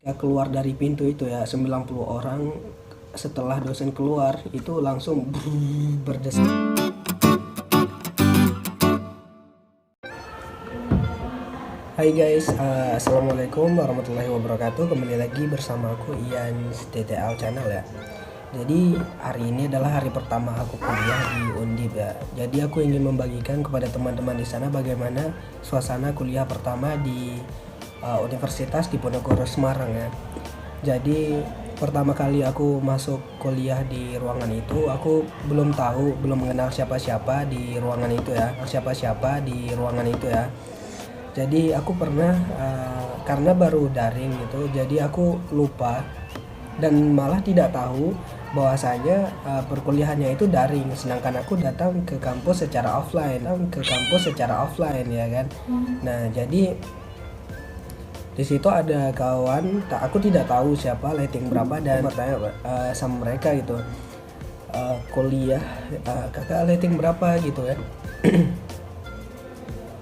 Ya, keluar dari pintu itu ya 90 orang, setelah dosen keluar itu langsung berdesak. Hai guys, assalamualaikum warahmatullahi wabarakatuh. Kembali lagi bersama aku Ian TTL Channel ya. Jadi hari ini adalah hari pertama aku kuliah di Undip ya. Jadi aku ingin membagikan kepada teman-teman di sana bagaimana suasana kuliah pertama di Universitas Diponegoro Semarang ya. Jadi pertama kali aku masuk kuliah di ruangan itu, aku belum tahu, belum mengenal siapa-siapa di ruangan itu ya, Jadi aku pernah karena baru daring gitu, jadi aku lupa dan malah tidak tahu bahwasanya perkuliahannya itu daring, sedangkan aku datang ke kampus secara offline ya kan. Nah, jadi di situ ada kawan, aku tidak tahu siapa, lighting berapa, dan bertanya sama mereka gitu, kuliah kakak lighting berapa gitu kan.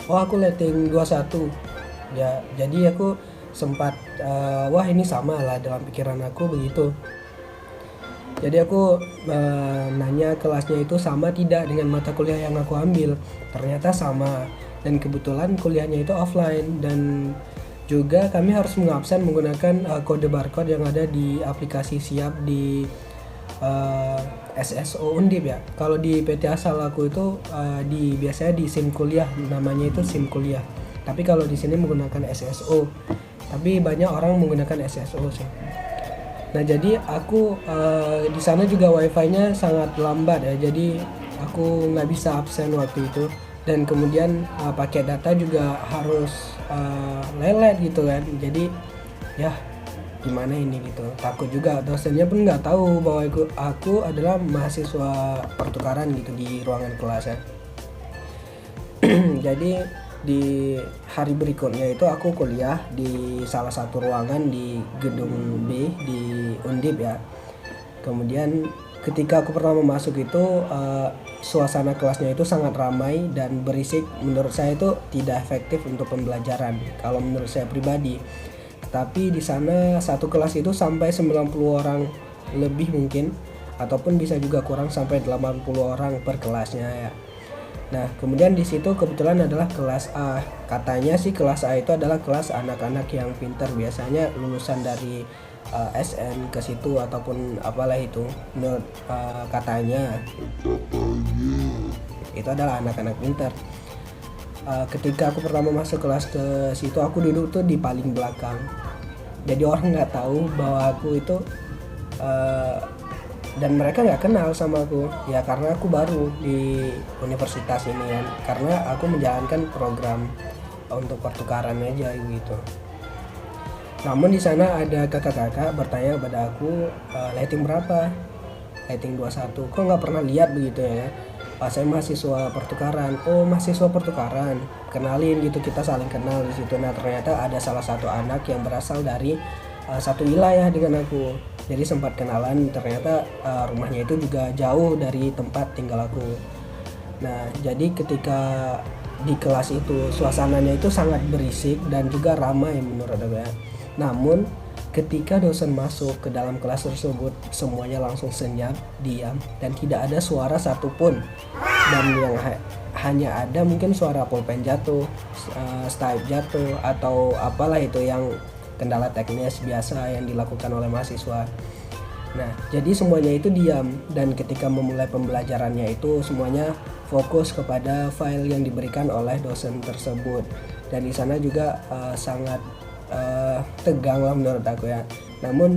Oh, aku lighting 21 ya. Jadi aku sempat wah ini sama lah dalam pikiran aku begitu. Jadi aku nanya kelasnya itu sama tidak dengan mata kuliah yang aku ambil. Ternyata sama, dan kebetulan kuliahnya itu offline, dan juga kami harus mengabsen menggunakan kode barcode yang ada di aplikasi Siap di SSO Undip ya. Kalau di PT asal aku itu biasanya di SIM kuliah, namanya itu SIM kuliah. Tapi kalau di sini menggunakan SSO. Tapi banyak orang menggunakan SSO sih. Nah, jadi aku di sana juga wifi-nya sangat lambat ya. Jadi aku nggak bisa absen waktu itu, dan kemudian pakai data juga harus lelet gitu kan. Jadi ya gimana ini gitu, takut juga dosennya pun nggak tahu bahwa aku adalah mahasiswa pertukaran gitu di ruangan kelas ya. Jadi di hari berikutnya itu aku kuliah di salah satu ruangan di gedung B di Undip ya. Kemudian ketika aku pertama masuk itu suasana kelasnya itu sangat ramai dan berisik. Menurut saya itu tidak efektif untuk pembelajaran kalau menurut saya pribadi. Tapi di sana satu kelas itu sampai 90 orang lebih mungkin, ataupun bisa juga kurang sampai 80 orang per kelasnya ya. Nah, kemudian di situ kebetulan adalah kelas A. Katanya sih kelas A itu adalah kelas anak-anak yang pintar, biasanya lulusan dari SN ke situ ataupun apalah itu. Menurut katanya itu adalah anak-anak pintar. Ketika aku pertama masuk kelas ke situ, aku duduk tuh di paling belakang. Jadi orang nggak tahu bahwa aku itu dan mereka nggak kenal sama aku ya, karena aku baru di universitas ini kan, karena aku menjalankan program untuk pertukaran aja gitu. Namun di sana ada kakak-kakak bertanya pada aku, lighting berapa? Lighting 21. Kok nggak pernah lihat begitu ya? Saya mahasiswa pertukaran. Oh, mahasiswa pertukaran. Kenalin gitu, kita saling kenal di situ. Nah, ternyata ada salah satu anak yang berasal dari satu wilayah dengan aku. Jadi sempat kenalan, ternyata rumahnya itu juga jauh dari tempat tinggal aku. Nah, jadi ketika di kelas itu suasananya itu sangat berisik dan juga ramai menurut aku ya. Namun ketika dosen masuk ke dalam kelas tersebut, semuanya langsung senyap, diam, dan tidak ada suara satupun. Dan yang hanya ada mungkin suara pulpen jatuh, stylus jatuh, atau apalah itu yang kendala teknis biasa yang dilakukan oleh mahasiswa. Nah, jadi semuanya itu diam, dan ketika memulai pembelajarannya itu semuanya fokus kepada file yang diberikan oleh dosen tersebut. Dan di sana juga sangat tegang lah menurut aku ya. Namun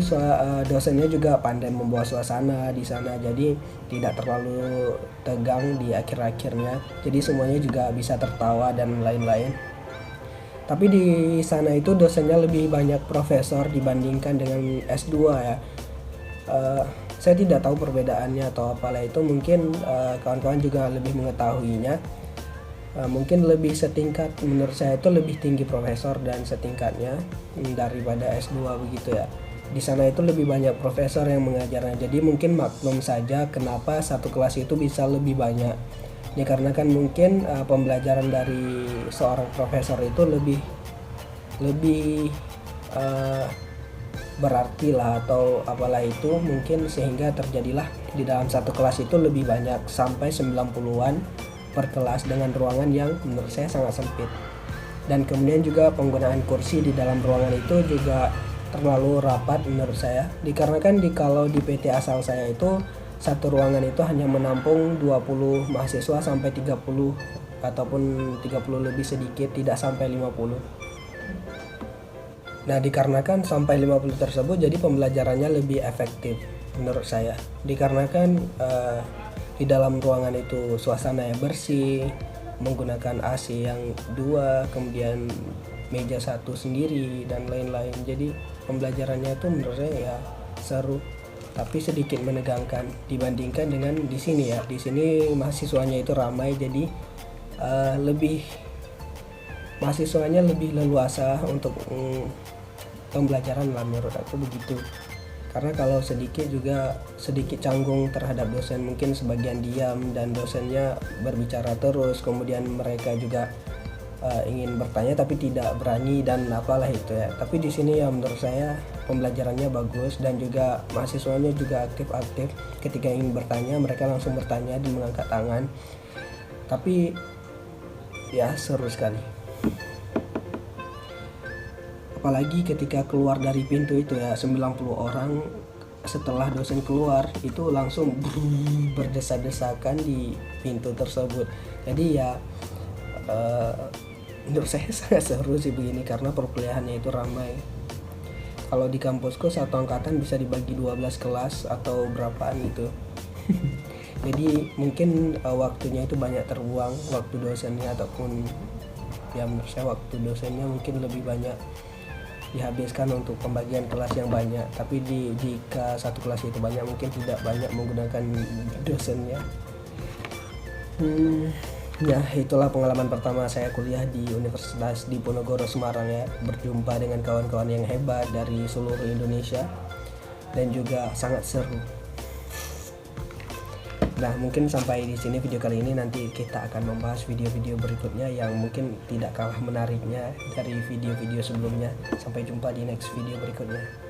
dosennya juga pandai membawa suasana di sana, jadi tidak terlalu tegang di akhir-akhirnya. Jadi semuanya juga bisa tertawa dan lain-lain. Tapi di sana itu dosennya lebih banyak profesor dibandingkan dengan S2 ya. Saya tidak tahu perbedaannya atau apalah itu, mungkin kawan-kawan juga lebih mengetahuinya. Mungkin lebih setingkat, menurut saya itu lebih tinggi profesor dan setingkatnya daripada S2 begitu ya. Di sana itu lebih banyak profesor yang mengajarnya, jadi mungkin maklum saja kenapa satu kelas itu bisa lebih banyak ya, karena kan mungkin pembelajaran dari seorang profesor itu lebih berarti lah atau apalah itu, mungkin sehingga terjadilah di dalam satu kelas itu lebih banyak sampai 90-an per kelas dengan ruangan yang menurut saya sangat sempit. Dan kemudian juga penggunaan kursi di dalam ruangan itu juga terlalu rapat menurut saya, dikarenakan kalau di PT asal saya itu satu ruangan itu hanya menampung 20 mahasiswa sampai 30 ataupun 30 lebih sedikit, tidak sampai 50. Nah, dikarenakan sampai 50 tersebut jadi pembelajarannya lebih efektif menurut saya. Dikarenakan di dalam ruangan itu suasananya bersih, menggunakan AC yang 2, kemudian meja 1 sendiri dan lain-lain. Jadi pembelajarannya itu menurut saya ya seru, tapi sedikit menegangkan dibandingkan dengan di sini ya. Di sini mahasiswanya itu ramai, jadi mahasiswanya lebih leluasa untuk pembelajaran lah menurut aku begitu. Karena kalau sedikit canggung terhadap dosen, mungkin sebagian diam dan dosennya berbicara terus, kemudian mereka juga ingin bertanya tapi tidak berani dan apalah itu ya. Tapi di sini ya menurut saya pembelajarannya bagus dan juga mahasiswanya juga aktif-aktif. Ketika ingin bertanya mereka langsung bertanya dan mengangkat tangan. Tapi ya seru sekali. Apalagi ketika keluar dari pintu itu ya, 90 orang setelah dosen keluar itu langsung berdesak-desakan di pintu tersebut. Jadi ya menurut saya sangat seru sih begini, karena perkuliahannya itu ramai. Kalau di kampusku satu angkatan bisa dibagi 12 kelas atau berapaan gitu. Jadi mungkin waktunya itu banyak terbuang, waktu dosennya, ataupun ya menurut saya waktu dosennya mungkin lebih banyak dihabiskan untuk pembagian kelas yang banyak. Tapi jika satu kelas itu banyak, mungkin tidak banyak menggunakan dosennya. Ya itulah pengalaman pertama saya kuliah di Universitas Diponegoro Semarang ya. Berjumpa dengan kawan-kawan yang hebat dari seluruh Indonesia dan juga sangat seru. Nah, mungkin sampai di sini video kali ini. Nanti kita akan membahas video-video berikutnya yang mungkin tidak kalah menariknya dari video-video sebelumnya. Sampai jumpa di next video berikutnya.